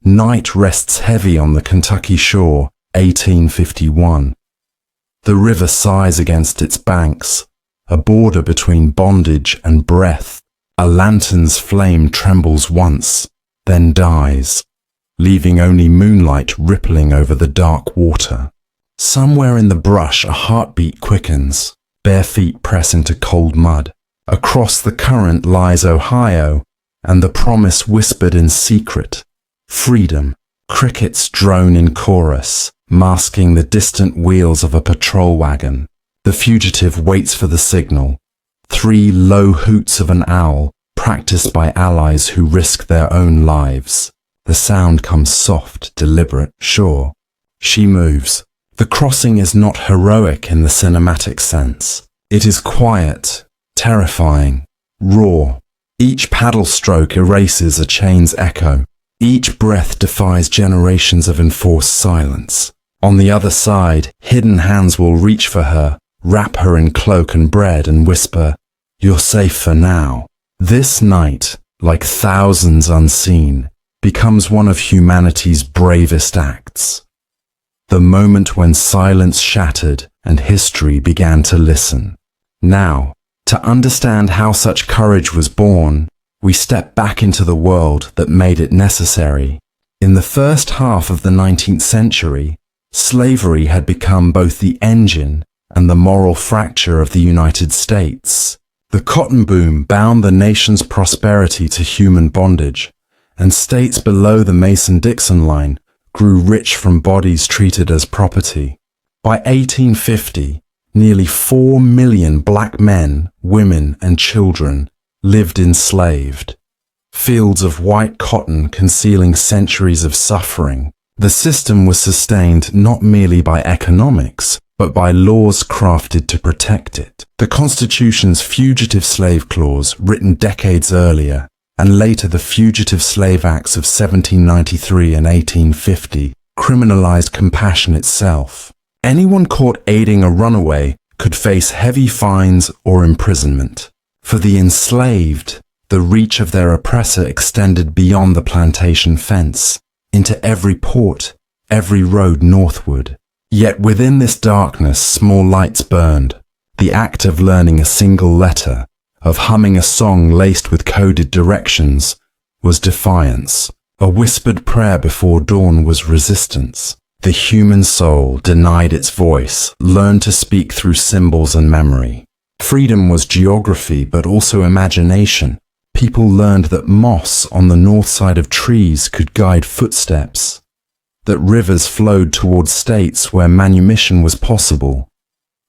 Night rests heavy on the Kentucky shore, 1851. The river sighs against its banks, a border between bondage and breath. A lantern's flame trembles once, then dies, leaving only moonlight rippling over the dark water. Somewhere in the brush a heartbeat quickens, bare feet press into cold mud. Across the current lies Ohio, and the promise whispered in secret. Freedom. Crickets drone in chorus, masking the distant wheels of a patrol wagon. The fugitive waits for the signal. 3 low hoots of an owl, practiced by allies who risk their own lives. The sound comes soft, deliberate, sure. She moves. The crossing is not heroic in the cinematic sense. It is quiet, terrifying, raw. Each paddle stroke erases a chain's echo. Each breath defies generations of enforced silence. On the other side, hidden hands will reach for her, wrap her in cloak and bread and whisper, "You're safe for now." This night, like thousands unseen, becomes one of humanity's bravest acts. The moment when silence shattered and history began to listen. Now, to understand how such courage was born, we step back into the world that made it necessary. In the first half of the 19th century, slavery had become both the engine and the moral fracture of the United States. The cotton boom bound the nation's prosperity to human bondage, and states below the Mason-Dixon line grew rich from bodies treated as property. By 1850, nearly 4 million black men, women, and children lived enslaved. Fields of white cotton concealing centuries of suffering. The system was sustained not merely by economics, but by laws crafted to protect it. The Constitution's Fugitive Slave Clause, written decades earlier, and later the Fugitive Slave Acts of 1793 and 1850, criminalized compassion itself. Anyone caught aiding a runaway could face heavy fines or imprisonment. For the enslaved, the reach of their oppressor extended beyond the plantation fence, into every port, every road northward. Yet within this darkness small lights burned. The act of learning a single letter, of humming a song laced with coded directions, was defiance. A whispered prayer before dawn was resistance. The human soul, denied its voice, learned to speak through symbols and memory. Freedom was geography, but also imagination. People learned that moss on the north side of trees could guide footsteps, that rivers flowed toward states where manumission was possible,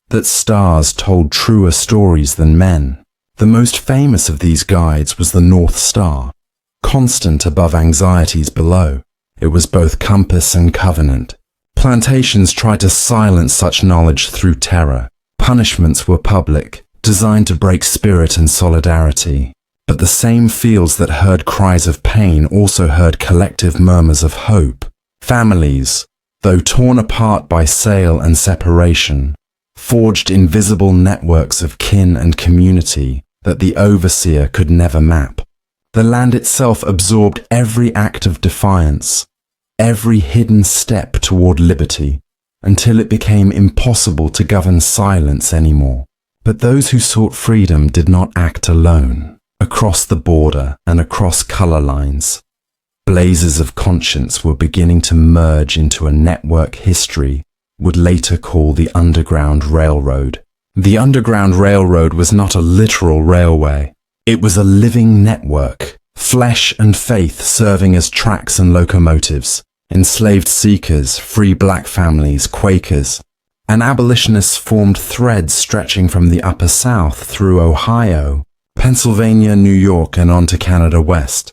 that stars told truer stories than men. The most famous of these guides was the North Star, constant above anxieties below. It was both compass and covenant. Plantations tried to silence such knowledge through terror. Punishments were public, designed to break spirit and solidarity. But the same fields that heard cries of pain also heard collective murmurs of hope. Families, though torn apart by sale and separation, forged invisible networks of kin and community that the overseer could never map. The land itself absorbed every act of defiance, every hidden step toward liberty, until it became impossible to govern silence anymore. But those who sought freedom did not act alone. Across the border and across color lines, blazes of conscience were beginning to merge into a network history would later call the Underground Railroad. The Underground Railroad was not a literal railway. It was a living network, flesh and faith serving as tracks and locomotives. Enslaved seekers, free black families, Quakers, and abolitionists formed threads stretching from the Upper South through Ohio, Pennsylvania, New York, and on to Canada West.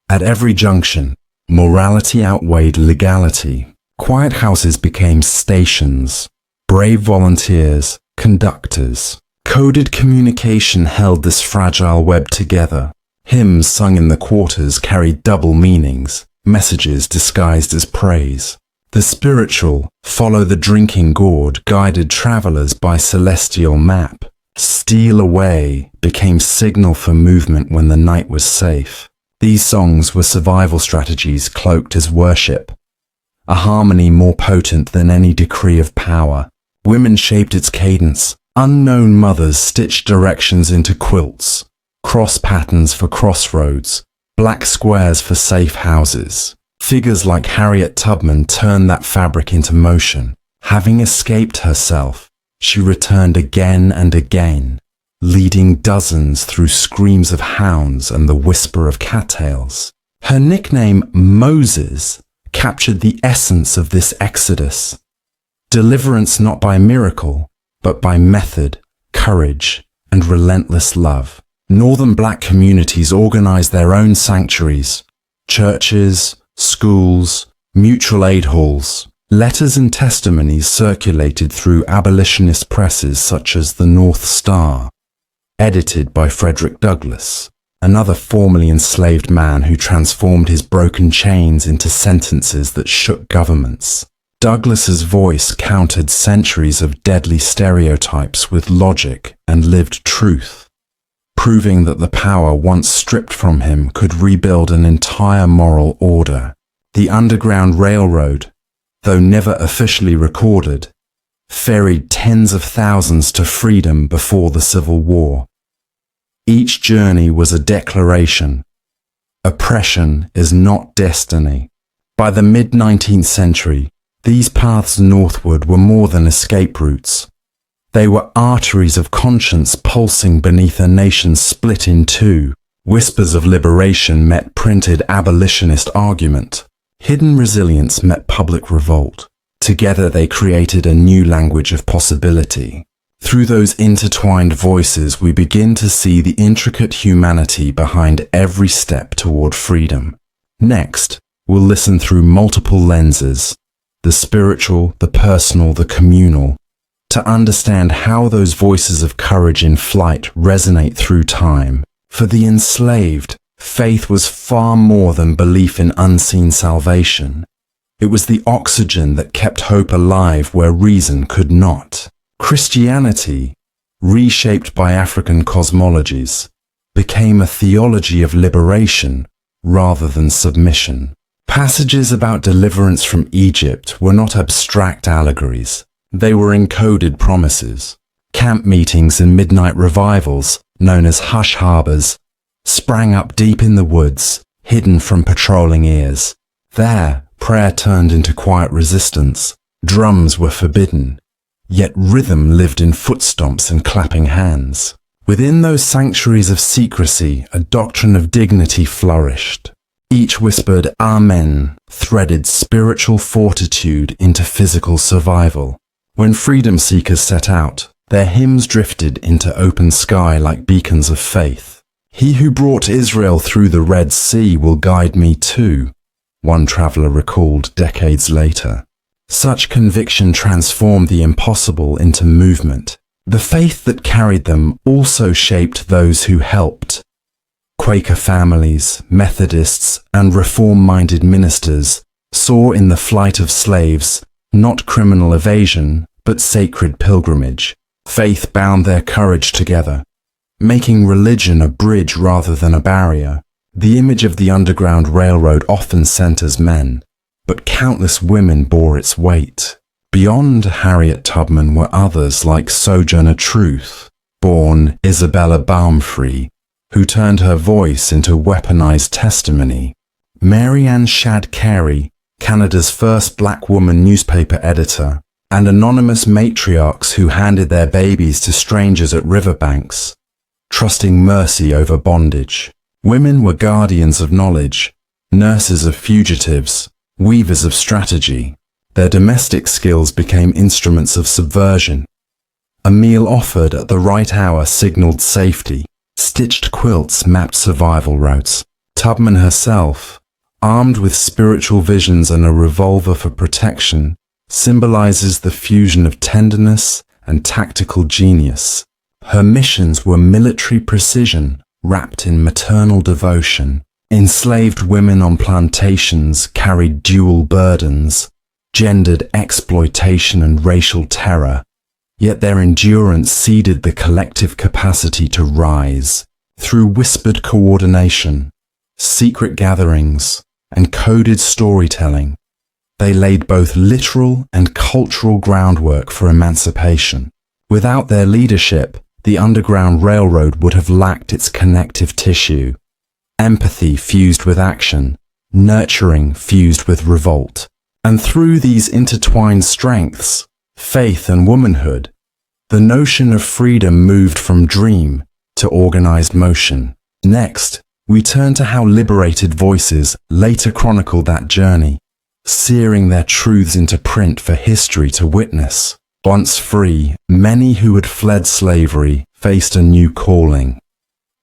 At every junction, morality outweighed legality. Quiet houses became stations. Brave volunteers, conductors. Coded communication held this fragile web together. Hymns sung in the quarters carried double meanings, messages disguised as praise. The spiritual, follow the drinking gourd, guided travelers by celestial map. Steal away became signal for movement when the night was safe. These songs were survival strategies cloaked as worship, a harmony more potent than any decree of power. Women shaped its cadence. Unknown mothers stitched directions into quilts, cross patterns for crossroads, black squares for safe houses. Figures like Harriet Tubman turned that fabric into motion. Having escaped herself, she returned again and again, leading dozens through screams of hounds and the whisper of cattails. Her nickname, Moses, captured the essence of this exodus. Deliverance not by miracle, but by method, courage, and relentless love. Northern black communities organized their own sanctuaries, churches, schools, mutual aid halls. Letters and testimonies circulated through abolitionist presses such as the North Star, edited by Frederick Douglass, another formerly enslaved man who transformed his broken chains into sentences that shook governments. Douglass's voice countered centuries of deadly stereotypes with logic and lived truth, proving that the power once stripped from him could rebuild an entire moral order. The Underground Railroad, though never officially recorded, ferried tens of thousands to freedom before the Civil War. Each journey was a declaration. Oppression is not destiny. By the mid-19th century, these paths northward were more than escape routes. They were arteries of conscience pulsing beneath a nation split in two. Whispers of liberation met printed abolitionist argument. Hidden resilience met public revolt. Together they created a new language of possibility. Through those intertwined voices, we begin to see the intricate humanity behind every step toward freedom. Next, we'll listen through multiple lenses, the spiritual, the personal, the communal, to understand how those voices of courage in flight resonate through time. For the enslaved, faith was far more than belief in unseen salvation. It was the oxygen that kept hope alive where reason could not. Christianity, reshaped by African cosmologies, became a theology of liberation rather than submission. Passages about deliverance from Egypt were not abstract allegories. They were encoded promises. Camp meetings and midnight revivals, known as hush harbors, sprang up deep in the woods, hidden from patrolling ears. There, prayer turned into quiet resistance. Drums were forbidden, yet rhythm lived in footstomps and clapping hands. Within those sanctuaries of secrecy, a doctrine of dignity flourished. Each whispered Amen, threaded spiritual fortitude into physical survival. When freedom seekers set out, their hymns drifted into open sky like beacons of faith. He who brought Israel through the Red Sea will guide me too, one traveler recalled decades later. Such conviction transformed the impossible into movement. The faith that carried them also shaped those who helped. Quaker families, Methodists, and reform-minded ministers saw in the flight of slaves not criminal evasion, but sacred pilgrimage. Faith bound their courage together, making religion a bridge rather than a barrier. The image of the Underground Railroad often centers men, but countless women bore its weight. Beyond Harriet Tubman were others like Sojourner Truth, born Isabella Baumfree, who turned her voice into weaponized testimony. Mary Ann Shadd Carey, Canada's first black woman newspaper editor, and anonymous matriarchs who handed their babies to strangers at riverbanks, trusting mercy over bondage. Women were guardians of knowledge, nurses of fugitives, weavers of strategy. Their domestic skills became instruments of subversion. A meal offered at the right hour signaled safety. Stitched quilts mapped survival routes. Tubman herself, armed with spiritual visions and a revolver for protection, symbolizes the fusion of tenderness and tactical genius. Her missions were military precision, wrapped in maternal devotion. Enslaved women on plantations carried dual burdens, gendered exploitation and racial terror, yet their endurance seeded the collective capacity to rise. Through whispered coordination, secret gatherings, and coded storytelling. They laid both literal and cultural groundwork for emancipation. Without their leadership, the Underground Railroad would have lacked its connective tissue. Empathy fused with action, nurturing fused with revolt. And through these intertwined strengths, faith and womanhood, the notion of freedom moved from dream to organized motion. Next, we turn to how liberated voices later chronicled that journey, searing their truths into print for history to witness. Once free, many who had fled slavery faced a new calling: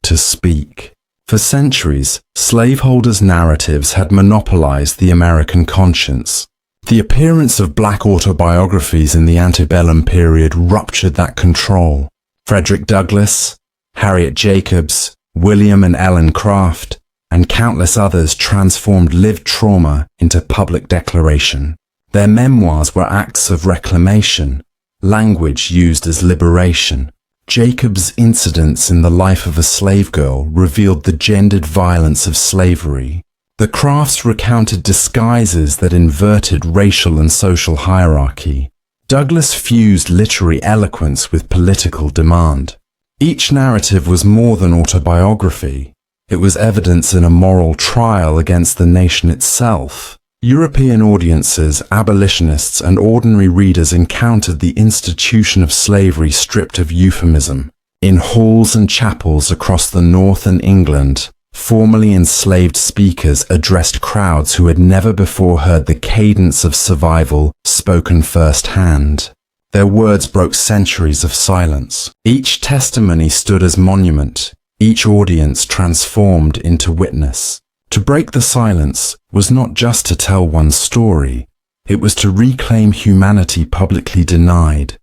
to speak. For centuries, slaveholders' narratives had monopolized the American conscience. The appearance of black autobiographies in the antebellum period ruptured that control. Frederick Douglass, Harriet Jacobs, William and Ellen Craft, and countless others transformed lived trauma into public declaration. Their memoirs were acts of reclamation, language used as liberation. Jacobs' incidents in the life of a slave girl revealed the gendered violence of slavery. The Crafts recounted disguises that inverted racial and social hierarchy. Douglass fused literary eloquence with political demand. Each narrative was more than autobiography. It was evidence in a moral trial against the nation itself. European audiences, abolitionists, and ordinary readers encountered the institution of slavery stripped of euphemism. In halls and chapels across the North and England, formerly enslaved speakers addressed crowds who had never before heard the cadence of survival spoken firsthand. Their words broke centuries of silence. Each testimony stood as monument, each audience transformed into witness. To break the silence was not just to tell one's story, it was to reclaim humanity publicly denied,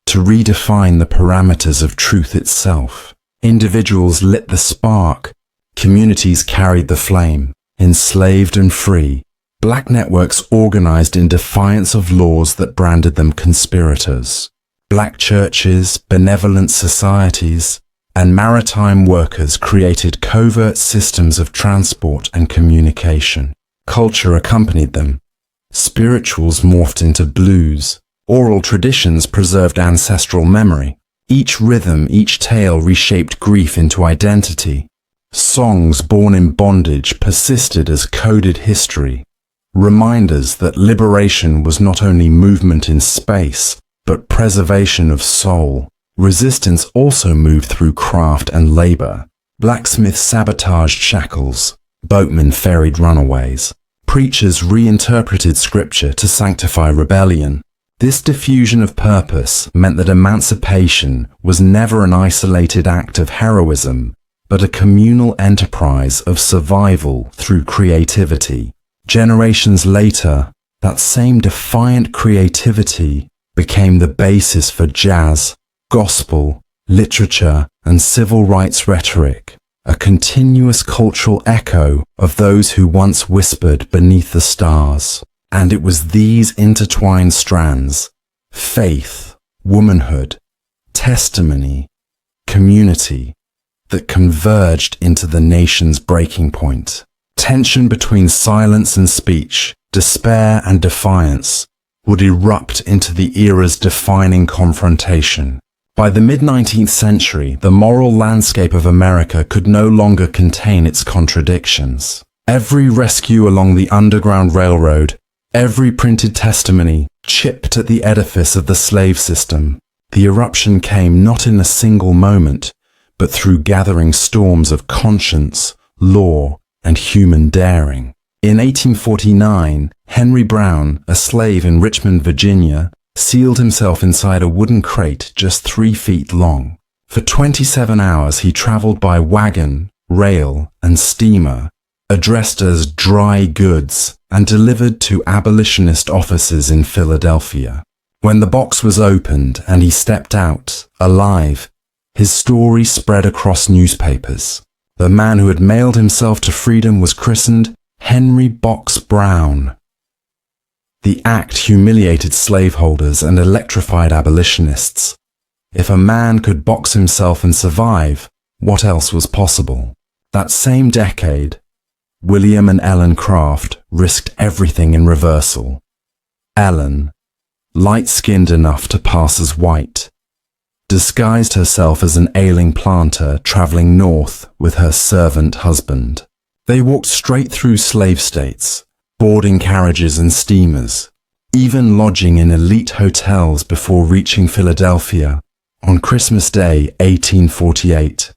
to redefine the parameters of truth itself. Individuals lit the spark, communities carried the flame. Enslaved and free, black networks organized in defiance of laws that branded them conspirators. Black churches, benevolent societies, and maritime workers created covert systems of transport and communication. Culture accompanied them. Spirituals morphed into blues. Oral traditions preserved ancestral memory. Each rhythm, each tale reshaped grief into identity. Songs born in bondage persisted as coded history. Reminders that liberation was not only movement in space, but preservation of soul. Resistance also moved through craft and labor. Blacksmiths sabotaged shackles. Boatmen ferried runaways. Preachers reinterpreted scripture to sanctify rebellion. This diffusion of purpose meant that emancipation was never an isolated act of heroism, but a communal enterprise of survival through creativity. Generations later, that same defiant creativity became the basis for jazz, gospel, literature, and civil rights rhetoric, a continuous cultural echo of those who once whispered beneath the stars. And it was these intertwined strands, faith, womanhood, testimony, community, that converged into the nation's breaking point. Tension between silence and speech, despair and defiance, would erupt into the era's defining confrontation. By the mid-19th century, the moral landscape of America could no longer contain its contradictions. Every rescue along the Underground Railroad, every printed testimony, chipped at the edifice of the slave system. The eruption came not in a single moment, but through gathering storms of conscience, law, and human daring. In 1849, Henry Brown, a slave in Richmond, Virginia, sealed himself inside a wooden crate just 3 feet long. For 27 hours he traveled by wagon, rail, and steamer, addressed as dry goods, and delivered to abolitionist offices in Philadelphia. When the box was opened and he stepped out, alive, his story spread across newspapers. The man who had mailed himself to freedom was christened Henry Box Brown. The act humiliated slaveholders and electrified abolitionists. If a man could box himself and survive, what else was possible? That same decade, William and Ellen Craft risked everything in reversal. Ellen, light-skinned enough to pass as white, disguised herself as an ailing planter traveling north with her servant husband. They walked straight through slave states, boarding carriages and steamers, even lodging in elite hotels before reaching Philadelphia on Christmas Day 1848.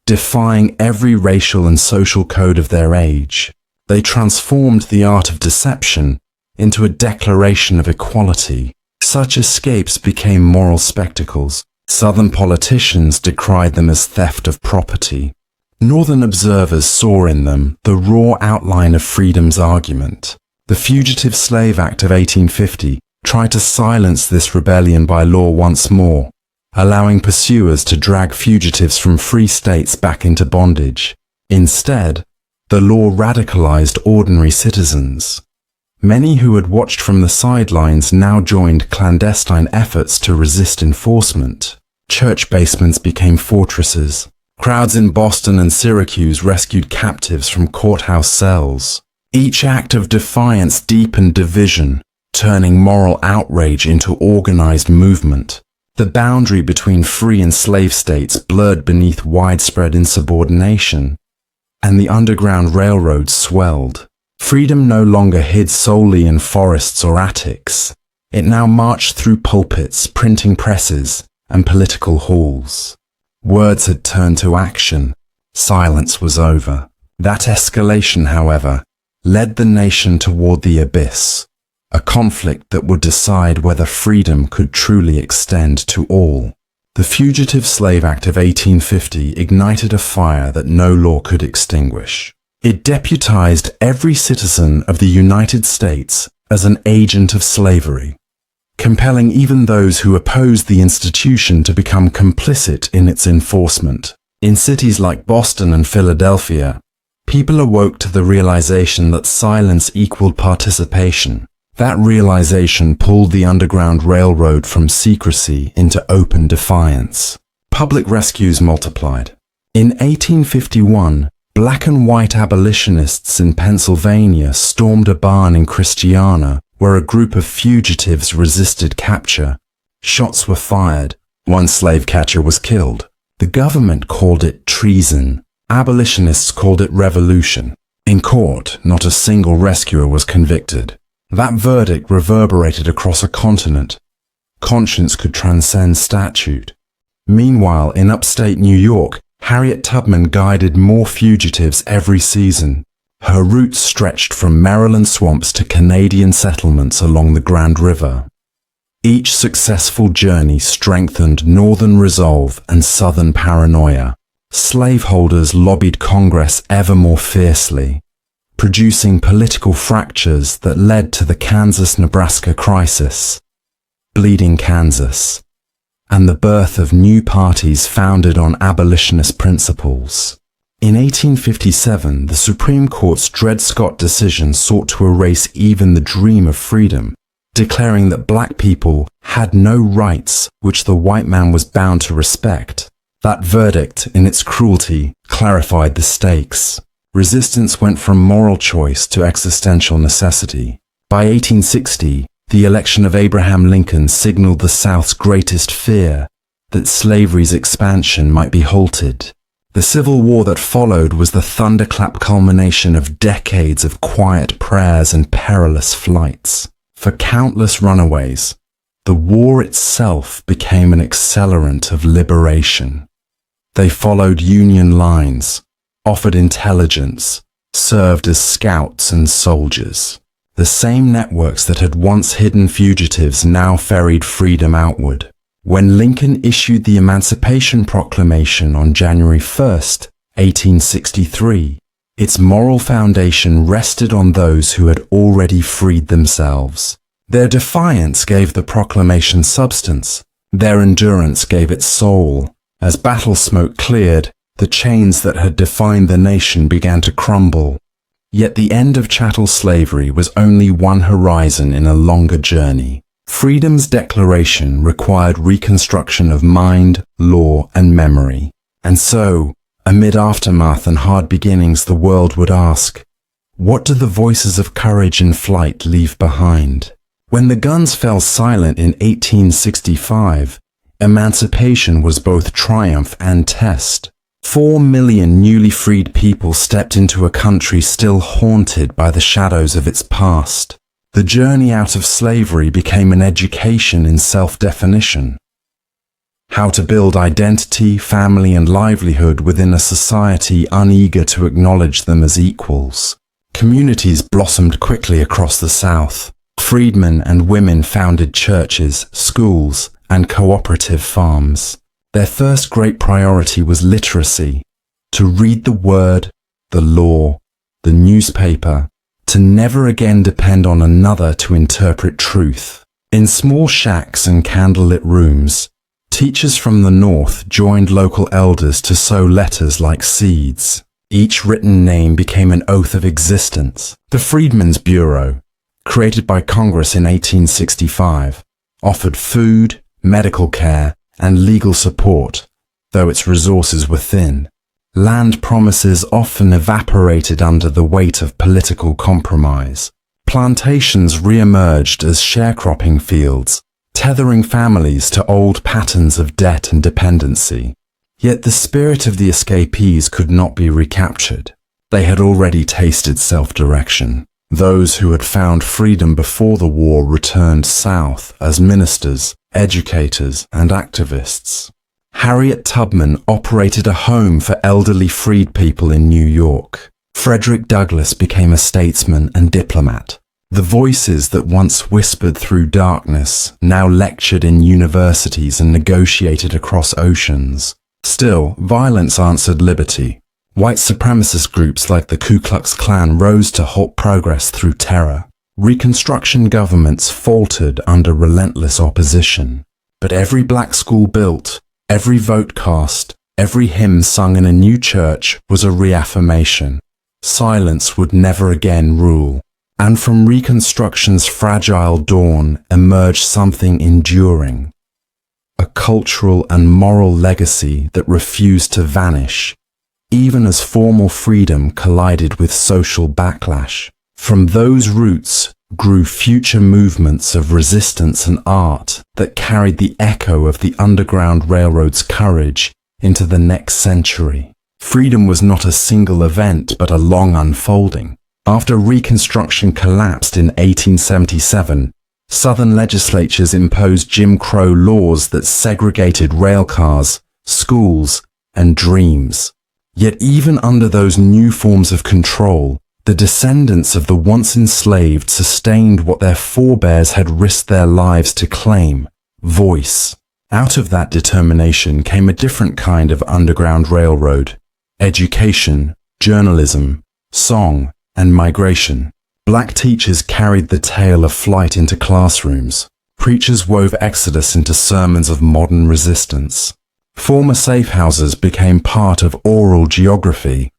Defying every racial and social code of their age, they transformed the art of deception into a declaration of equality. Such escapes became moral spectacles. Southern politicians decried them as theft of property. Northern observers saw in them the raw outline of freedom's argument. The Fugitive Slave Act of 1850 tried to silence this rebellion by law once more, allowing pursuers to drag fugitives from free states back into bondage. Instead, the law radicalized ordinary citizens. Many who had watched from the sidelines now joined clandestine efforts to resist enforcement. Church basements became fortresses. Crowds in Boston and Syracuse rescued captives from courthouse cells. Each act of defiance deepened division, turning moral outrage into organized movement. The boundary between free and slave states blurred beneath widespread insubordination, and the Underground Railroad swelled. Freedom no longer hid solely in forests or attics. It now marched through pulpits, printing presses, and political halls. Words had turned to action. Silence was over. That escalation, however, led the nation toward the abyss, a conflict that would decide whether freedom could truly extend to all. The Fugitive Slave Act of 1850 ignited a fire that no law could extinguish. It deputized every citizen of the United States as an agent of slavery, compelling even those who opposed the institution to become complicit in its enforcement. In cities like Boston and Philadelphia, people awoke to the realization that silence equaled participation. That realization pulled the Underground Railroad from secrecy into open defiance. Public rescues multiplied. In 1851, black and white abolitionists in Pennsylvania stormed a barn in Christiana where a group of fugitives resisted capture. Shots were fired. One slave catcher was killed. The government called it treason. Abolitionists called it revolution. In court, not a single rescuer was convicted. That verdict reverberated across a continent. Conscience could transcend statute. Meanwhile, in upstate New York, Harriet Tubman guided more fugitives every season. Her route stretched from Maryland swamps to Canadian settlements along the Grand River. Each successful journey strengthened Northern resolve and Southern paranoia. Slaveholders lobbied Congress ever more fiercely, producing political fractures that led to the Kansas-Nebraska crisis, Bleeding Kansas, and the birth of new parties founded on abolitionist principles. In 1857, the Supreme Court's Dred Scott decision sought to erase even the dream of freedom, declaring that black people had no rights which the white man was bound to respect. That verdict, in its cruelty, clarified the stakes. Resistance went from moral choice to existential necessity. By 1860, the election of Abraham Lincoln signaled the South's greatest fear, that slavery's expansion might be halted. The Civil War that followed was the thunderclap culmination of decades of quiet prayers and perilous flights. For countless runaways, the war itself became an accelerant of liberation. They followed Union lines, offered intelligence, served as scouts and soldiers. The same networks that had once hidden fugitives now ferried freedom outward. When Lincoln issued the Emancipation Proclamation on January 1st, 1863, its moral foundation rested on those who had already freed themselves. Their defiance gave the proclamation substance. Their endurance gave it soul. As battle smoke cleared, the chains that had defined the nation began to crumble. Yet the end of chattel slavery was only one horizon in a longer journey. Freedom's declaration required reconstruction of mind, law, and memory. And so, Amid aftermath and hard beginnings, the world would ask, what do the voices of courage in flight leave behind? When the guns fell silent in 1865, emancipation was both triumph and test. 4 million newly freed people stepped into a country still haunted by the shadows of its past. The journey out of slavery became an education in self-definition. How to build identity, family, and livelihood within a society uneager to acknowledge them as equals. Communities blossomed quickly across the South. Freedmen and women founded churches, schools, and cooperative farms. Their first great priority was literacy, to read the word, the law, the newspaper, to never again depend on another to interpret truth. In small shacks and candlelit rooms, teachers from the North joined local elders to sow letters like seeds. Each written name became an oath of existence. The Freedmen's Bureau, created by Congress in 1865, offered food, medical care, and legal support, though its resources were thin. Land promises often evaporated under the weight of political compromise. Plantations re-emerged as sharecropping fields, tethering families to old patterns of debt and dependency. Yet the spirit of the escapees could not be recaptured. They had already tasted self-direction. Those who had found freedom before the war returned south as ministers, educators, and activists. Harriet Tubman operated a home for elderly freed people in New York. Frederick Douglass became a statesman and diplomat. The voices that once whispered through darkness now lectured in universities and negotiated across oceans. Still, violence answered liberty. White supremacist groups like the Ku Klux Klan rose to halt progress through terror. Reconstruction governments faltered under relentless opposition. But every black school built, every vote cast, every hymn sung in a new church was a reaffirmation. Silence would never again rule. And from Reconstruction's fragile dawn emerged something enduring. A cultural and moral legacy that refused to vanish, even as formal freedom collided with social backlash. From those roots grew future movements of resistance and art that carried the echo of the Underground Railroad's courage into the next century. Freedom was not a single event, but a long unfolding. After Reconstruction collapsed in 1877, Southern legislatures imposed Jim Crow laws that segregated railcars, schools, and dreams. Yet even under those new forms of control, the descendants of the once enslaved sustained what their forebears had risked their lives to claim: voice. Out of that determination came a different kind of Underground Railroad: education, journalism, song, and migration. Black teachers carried the tale of flight into classrooms. Preachers wove exodus into sermons of modern resistance. Former safe houses became part of oral geography,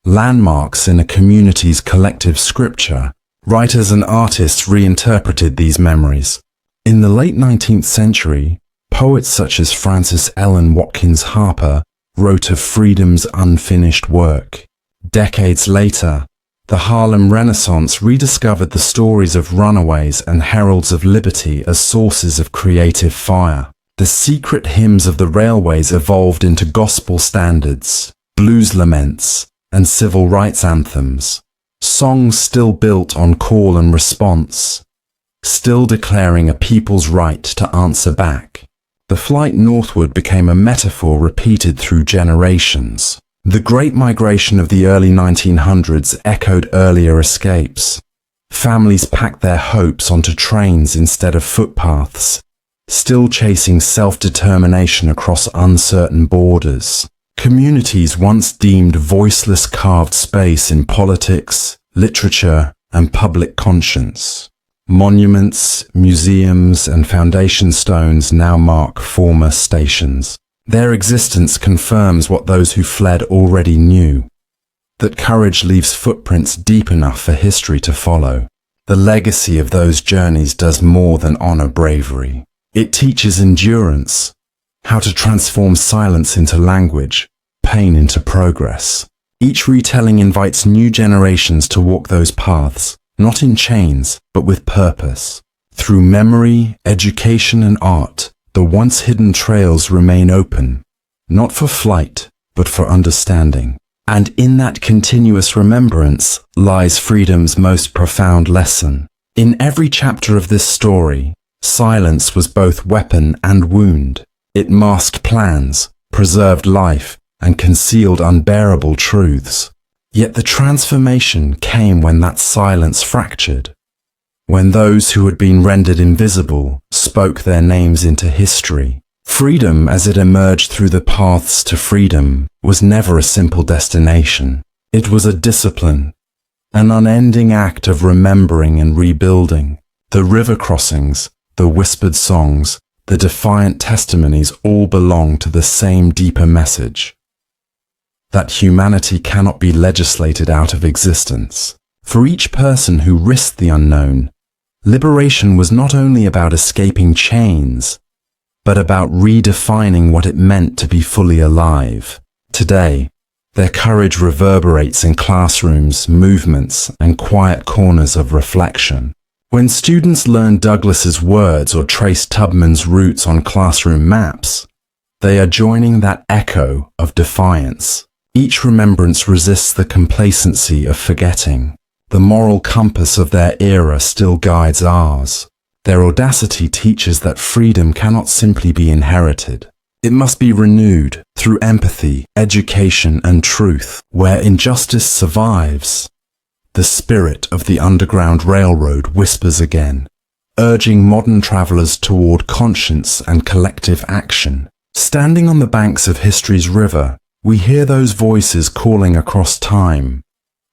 landmarks in a community's collective scripture. Writers and artists reinterpreted these memories. In the late 19th century, poets such as Frances Ellen Watkins Harper wrote of freedom's unfinished work. Decades later, the Harlem Renaissance rediscovered the stories of runaways and heralds of liberty as sources of creative fire. The secret hymns of the railways evolved into gospel standards, blues laments, and civil rights anthems. Songs still built on call and response, still declaring a people's right to answer back. The flight northward became a metaphor repeated through generations. The Great Migration of the early 1900s echoed earlier escapes. Families packed their hopes onto trains instead of footpaths, still chasing self-determination across uncertain borders. Communities once deemed voiceless carved space in politics, literature, and public conscience. Monuments, museums, and foundation stones now mark former stations. Their existence confirms what those who fled already knew: that courage leaves footprints deep enough for history to follow. The legacy of those journeys does more than honor bravery. It teaches endurance, how to transform silence into language, pain into progress. Each retelling invites new generations to walk those paths, not in chains, but with purpose. Through memory, education, and art, the once hidden trails remain open, not for flight, but for understanding. And in that continuous remembrance lies freedom's most profound lesson. In every chapter of this story, silence was both weapon and wound. It masked plans, preserved life, and concealed unbearable truths. Yet the transformation came when that silence fractured, when those who had been rendered invisible spoke their names into history. Freedom, as it emerged through the paths to freedom, was never a simple destination. It was a discipline, an unending act of remembering and rebuilding. The river crossings, the whispered songs, the defiant testimonies all belong to the same deeper message: that humanity cannot be legislated out of existence. For each person who risked the unknown, liberation was not only about escaping chains, but about redefining what it meant to be fully alive. Today, their courage reverberates in classrooms, movements, and quiet corners of reflection. When students learn Douglass's words or trace Tubman's routes on classroom maps, they are joining that echo of defiance. Each remembrance resists the complacency of forgetting. The moral compass of their era still guides ours. Their audacity teaches that freedom cannot simply be inherited. It must be renewed through empathy, education, and truth. Where injustice survives, the spirit of the Underground Railroad whispers again, urging modern travelers toward conscience and collective action. Standing on the banks of history's river, we hear those voices calling across time,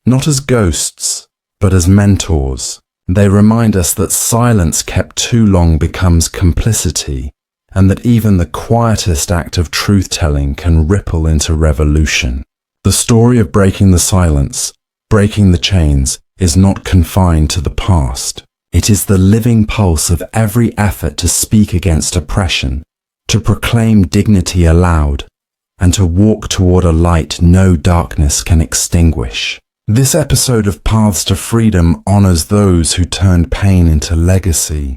not as ghosts, but as mentors. They remind us that silence kept too long becomes complicity, and that even the quietest act of truth-telling can ripple into revolution. The story of breaking the silence, breaking the chains, is not confined to the past. It is the living pulse of every effort to speak against oppression, to proclaim dignity aloud, and to walk toward a light no darkness can extinguish. This episode of Paths to Freedom honors those who turned pain into legacy,